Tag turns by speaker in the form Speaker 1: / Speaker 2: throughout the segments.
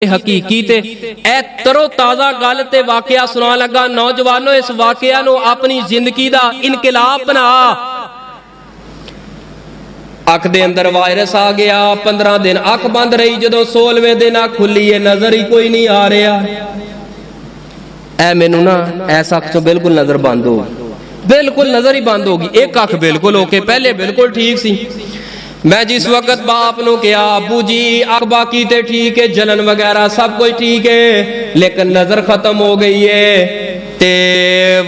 Speaker 1: हकीकी ते ए तरो ताज़ा गल ते वाकया सुना लगा। नौजवानों इस वाकया नूं अपनी जिंदगी दा इनकलाब बना। अख दे अंदर वायरस आ गया, 15 दिन अख बंद रही, जदों 16वें दिन अख खुली है नजर ही कोई नहीं आ रहा। ऐ मैनू ना ऐसा अख चो बिल्कुल नजर बंद हो, बिल्कुल नजर ही बंद होगी। एक अख बिल्कुल ओके, पहले बिल्कुल ठीक सी। मैं जिस वक्त बाप नू कहा अबू जी अख बाकी ते ठीक है, जलन वगैरह सब कुछ ठीक है, लेकिन नजर खत्म हो गई है। ते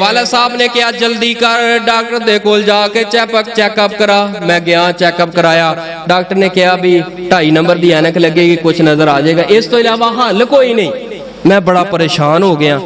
Speaker 1: वाला साहब ने कहा जल्दी कर डॉक्टर दे कोल जाके चेकअप करा। मैं गया, चेकअप कराया। डॉक्टर ने कहा भी 2.5 नंबर की ऐनक लगेगी, कुछ नजर आ जाएगा, इस तो इलावा हल कोई नहीं। मैं बड़ा परेशान हो गया।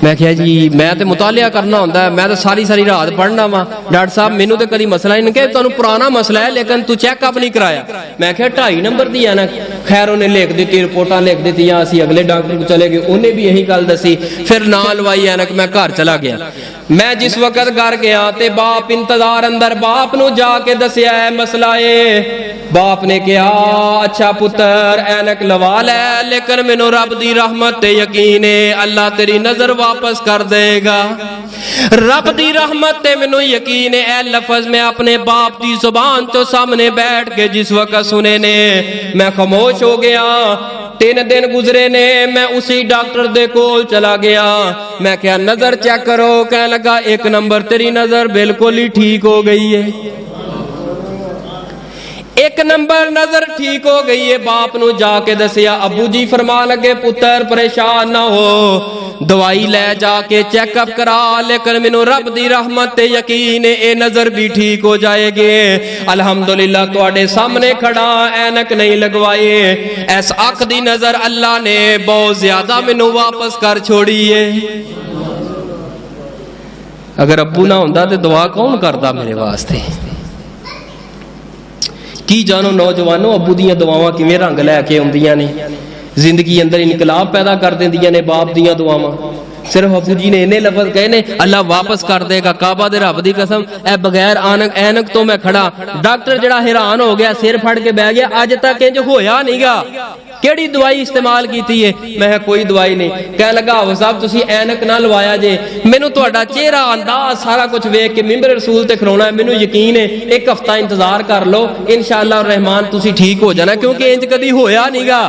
Speaker 1: मैं कहा जी मैं तो मुतालिया करना होंदा है, मैं तो सारी सारी रात पढ़ना वा। डॉक्टर साहब मैनू तो कभी मसला ही नहीं, कहा तुहानू पुराना मसला है लेकिन तू चेकअप नहीं कराया। मैं कहा 2.5 नंबर की है ना। खैर उन्हें लिख दी, रिपोर्टा लिख दी, असी अगले डॉक्टर को चले गए, उन्हें भी यही गल दसी। फिर ना लवाई ऐनक, मैं घर चला गया। मैं जिस वक्त घर गया तो बाप इंतजार अंदर, बाप नू जाके दसिया है मसला है। बाप ने कहा अच्छा पुत्र ऐनक लवा लै, लेकिन मैनू रब दी रहमत ते यकीन है अल्लाह तेरी नजर वापस कर देगा। रब दी रहमत ते मैनू यकीन है। ए लफज मैं अपने बाप दी जुबान तो सामने बैठ के जिस वक्त सुने ने मैं खामोश हो गया। 3 दिन गुजरे ने, मैं उसी डॉक्टर दे कोल चला गया। मैं क्या नजर चेक करो, कह लगा 1 नंबर तेरी नजर बिल्कुल ही ठीक हो गई है। 1 नंबर नजर ठीक हो गई है। बाप नू जाके दसिया, अबू जी फरमा लगे पुत्र परेशान ना हो, दवाई ले जाके चेकअप करा, लेकिन मैनू रब दी रहमत ते यकीन है ए नजर भी ठीक हो जाएगी। अल्हम्दुलिल्लाह तुहाडे सामने खड़ा, ऐनक नहीं लगवाए, इस अख दी नजर अल्लाह ने बहुत ज्यादा मैनू वापस कर छोड़ी है। अगर अबू ना होंदा तो दुआ कौन करता मेरे वास्ते? की जानो नौजवानों अबू दियां दुआवां किवें रंग लैके आउंदियां ने, जिंदगी अंदर इनकलाब पैदा कर देंदियां ने बाप दियां दुआवां। सिर्फ अबू जी ने इन्ने लफज कहे ने अल्लाह वापस कर देगा, काबा दे रब दी कसम ए बगैर ऐनक तो मैं खड़ा। डॉक्टर जड़ा हैरान हो गया, सिर फड़ के बह गया, अज तक इंज होया नहींगा, केड़ी दवाई इस्तेमाल की है? मैं कोई दवाई नहीं। कह लगा हो साहब तुसी ऐनक ना लवाया जे, मैनू तुहाडा चेहरा अंदाज सारा कुछ वेख के मिंबर रसूल ते खलोना है, मैनू यकीन है 1 हफ्ता इंतजार कर लो, इंशाअल्लाह रहमान तुसी ठीक हो जाना, क्योंकि इंज कदी होया नहींगा।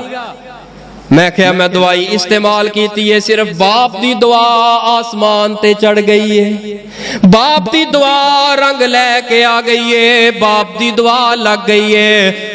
Speaker 1: मैं क्या मैं दवाई इस्तेमाल की है, सिर्फ बाप दी दुआ आसमान ते चढ़ गई है। बाप दी दुआ रंग लैके आ गई है, बाप दी दुआ लग गई है।